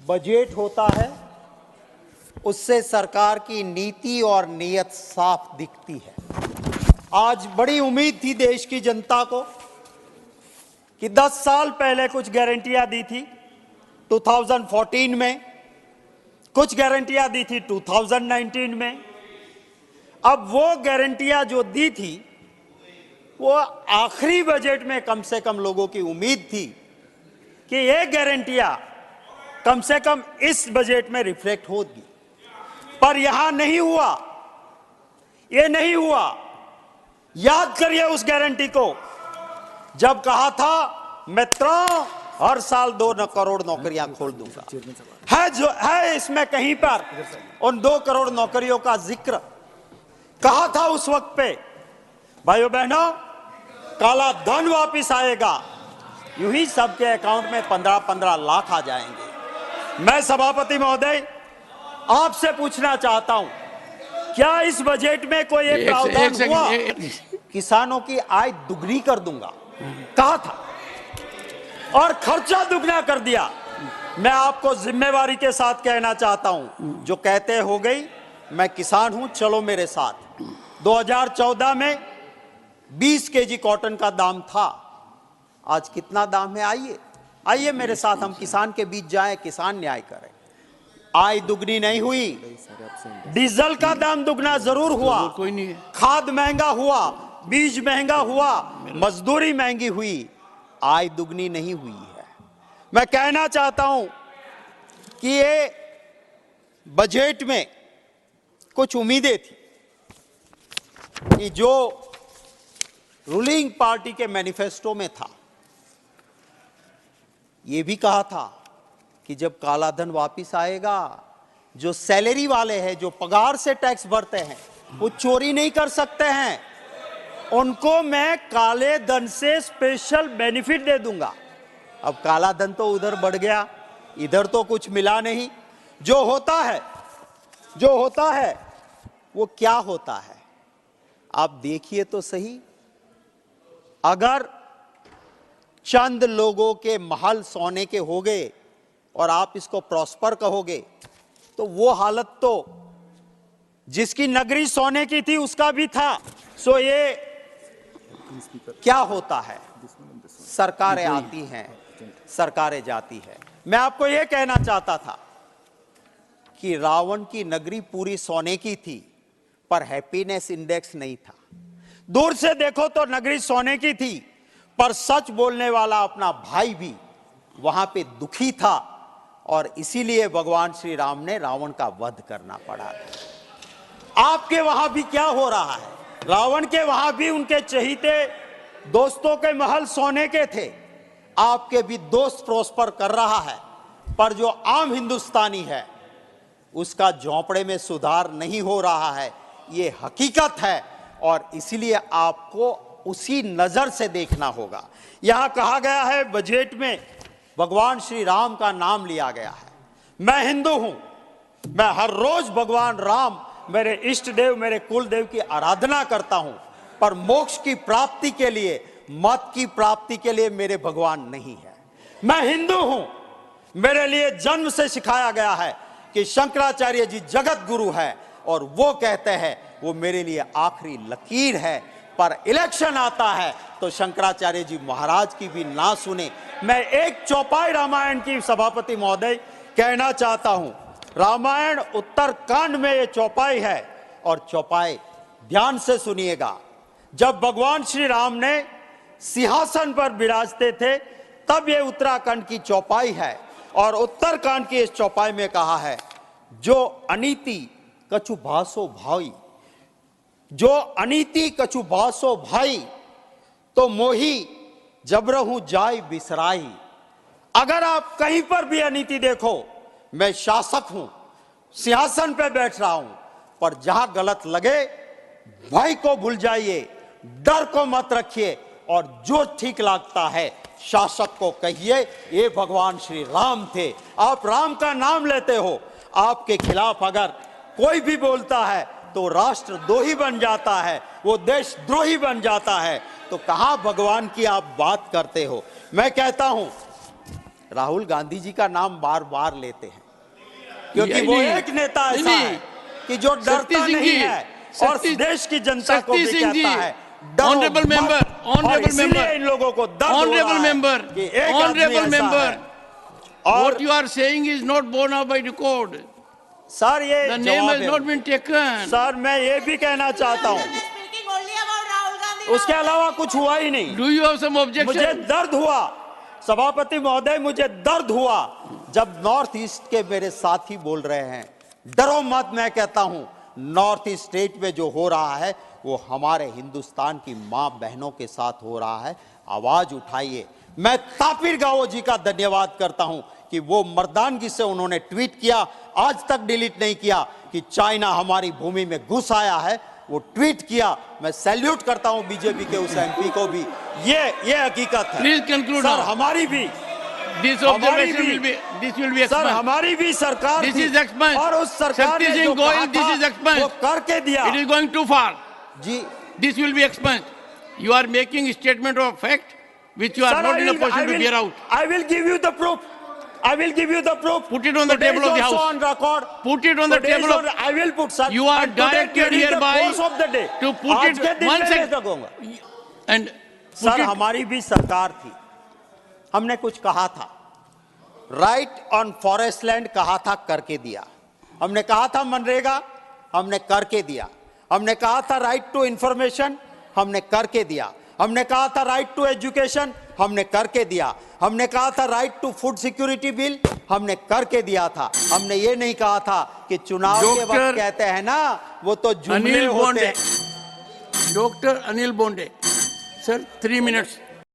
Budget होता है उससे सरकार की नीति और नीयत साफ दिखती है। आज बड़ी उम्मीद थी देश की जनता को कि 10 साल पहले कुछ गारंटियां दी थी 2014 में, कुछ गारंटियां दी थी 2019 में। अब वो गारंटियां जो दी थी वो आखिरी बजट में कम से कम लोगों की उम्मीद थी कि ये गारंटियां कम से कम इस बजट में रिफ्लेक्ट होगी, पर यहां नहीं हुआ, ये नहीं हुआ। याद करिए उस गारंटी को जब कहा था मित्रों हर साल 2 करोड़ नौकरियां खोल दूंगा। है जो है इसमें कहीं पर उन 2 करोड़ नौकरियों का जिक्र कहा था उस वक्त पे। भाइयों बहनों, काला धन वापिस आएगा, यूं ही सबके अकाउंट में 15-15 लाख आ जाएंगे। मैं सभापति महोदय आपसे पूछना चाहता हूं, क्या इस बजट में कोई एक प्रावधान हुआ किसानों की आय दुगनी कर दूंगा? कहा था और खर्चा दुगना कर दिया। मैं आपको जिम्मेवारी के साथ कहना चाहता हूं, जो कहते हो गई मैं किसान हूं चलो मेरे साथ। 2014 में 20 केजी कॉटन का दाम था, आज कितना दाम है? आइए आइए मेरे साथ हम किसान के बीच जाएं, किसान न्याय करें। आय दुगनी नहीं हुई, डीजल का दाम दुगना जरूर हुआ, कोई नहीं है। खाद महंगा हुआ, बीज महंगा हुआ, मजदूरी महंगी हुई, आय दुगनी नहीं हुई है। मैं कहना चाहता हूं कि ये बजट में कुछ उम्मीदें थी कि जो रूलिंग पार्टी के मैनिफेस्टो में था, ये भी कहा था कि जब काला धन वापिस आएगा, जो सैलरी वाले हैं, जो पगार से टैक्स भरते हैं, वो चोरी नहीं कर सकते हैं, उनको मैं काले धन से स्पेशल बेनिफिट दे दूंगा। अब काला धन तो उधर बढ़ गया, इधर तो कुछ मिला नहीं। जो होता है वो क्या होता है आप देखिए तो सही। अगर चंद लोगों के महल सोने के हो गए और आप इसको प्रॉस्पर कहोगे, तो वो हालत तो जिसकी नगरी सोने की थी उसका भी था। सो ये क्या होता है? सरकारें आती हैं, सरकारें जाती हैं। मैं आपको यह कहना चाहता था कि रावण की नगरी पूरी सोने की थी, पर हैप्पीनेस इंडेक्स नहीं था। दूर से देखो तो नगरी सोने की थी, पर सच बोलने वाला अपना भाई भी वहां पे दुखी था, और इसीलिए भगवान श्री राम ने रावण का वध करना पड़ा। आपके वहां भी क्या हो रहा है? रावण के वहां भी उनके चहीते दोस्तों के महल सोने के थे, आपके भी दोस्त प्रॉस्पर कर रहा है, पर जो आम हिंदुस्तानी है उसका झोंपड़े में सुधार नहीं हो रहा है। ये हकीकत है और इसीलिए आपको उसी नजर से देखना होगा। यहां कहा गया है बजट में भगवान श्री राम का नाम लिया गया है। मैं हिंदू हूं, मैं हर रोज भगवान राम मेरे इष्ट देव, मेरे कुल देव की आराधना करता हूं, पर मोक्ष की प्राप्ति के लिए, मत की प्राप्ति के लिए मेरे भगवान नहीं है। मैं हिंदू हूं, मेरे लिए जन्म से सिखाया गया है कि शंकराचार्य जी जगत गुरु है, और वो कहते हैं वो मेरे लिए आखिरी लकीर है। पर इलेक्शन आता है तो शंकराचार्य जी महाराज की भी ना सुने। मैं एक चौपाई रामायण की सभापति महोदय कहना चाहता हूं। रामायण उत्तरकांड में ये चौपाई है, और चौपाई ध्यान से सुनिएगा। जब भगवान श्री राम ने सिंहासन पर विराजते थे, तब ये उत्तराखंड की चौपाई है, और उत्तरकांड की इस चौपाई में कहा है, जो अनीति कछु भासो भाई, जो अनीति कछु भासो भाई, तो मोही जबरहू जाय बिसराई। अगर आप कहीं पर भी अनीति देखो, मैं शासक हूं, सिंहासन पे बैठ रहा हूं, पर जहां गलत लगे भय को भूल जाइए, डर को मत रखिए, और जो ठीक लगता है शासक को कहिए ये भगवान श्री राम थे। आप राम का नाम लेते हो, आपके खिलाफ अगर कोई भी बोलता है तो राष्ट्रद्रोही बन जाता है, वो देशद्रोही बन जाता है। तो कहां भगवान की आप बात करते हो? मैं कहता हूं राहुल गांधी जी का नाम बार बार लेते हैं क्योंकि वो एक नेता ऐसा है कि जो डरता नहीं है और देश की जनता को भी कहता है ऑनरेबल मेंबर, ऑनरेबल मेंबर, इन लोगों को ऑनरेबल मेंबर, ऑनरेबल मेंबर, और what you are saying is not borne out by record. Sir ये The name has not been taken. Sir मैं ये भी कहना चाहता हूँ उसके अलावा कुछ हुआ ही नहीं। Do you have some objection? मुझे दर्द हुआ सभापति महोदय, मुझे दर्द हुआ जब नॉर्थ ईस्ट के मेरे साथी बोल रहे हैं डरो मत। मैं कहता हूं नॉर्थ ईस्ट स्टेट में जो हो रहा है वो हमारे हिंदुस्तान की मां बहनों के साथ हो रहा है। आवाज उठाइए। मैं तापिर गाओ जी का धन्यवाद करता हूं कि वो मर्दानगी से उन्होंने ट्वीट किया, आज तक डिलीट नहीं किया, कि चाइना हमारी भूमि में घुस आया है। वो ट्वीट किया। मैं सैल्यूट करता हूं बीजेपी के उस एमपी को भी। ये हकीकत है। Please conclude sir now. हमारी भी This observation will be sir expunged. हमारी भी सरकार This थी is expunged. और उस सरकार ने Shakti जो Singh Goyal, कहा this is था expunged. वो करके दिया। It is going too far. Ji This will be expunged. You are making a statement of fact which you are Sir, not in a position to bear out. I will give you the proof. I will give you the proof. Put it on the Today table is of the also House. on record. Put it on the Today is table of. on- I will put, sir. You are And today directed during the hereby course of the day. to put आज के it दिन one में second. नहीं लगूंगा। And sir put it. हमारी भी सरकार थी, हमने कुछ कहा था। राइट ऑन फॉरेस्ट लैंड कहा था, करके दिया। हमने कहा था मनरेगा, हमने करके दिया। हमने कहा था राइट टू इंफॉर्मेशन, हमने करके दिया। हमने कहा था राइट टू एजुकेशन, हमने करके दिया। हमने कहा था right to food security bill, हमने करके दिया था। हमने ये नहीं कहा था कि चुनाव के वक्त कहते हैं ना वो तो जुमले अनिल होते बोंडे, हैं। Doctor Anil Bonde, sir 3 minutes.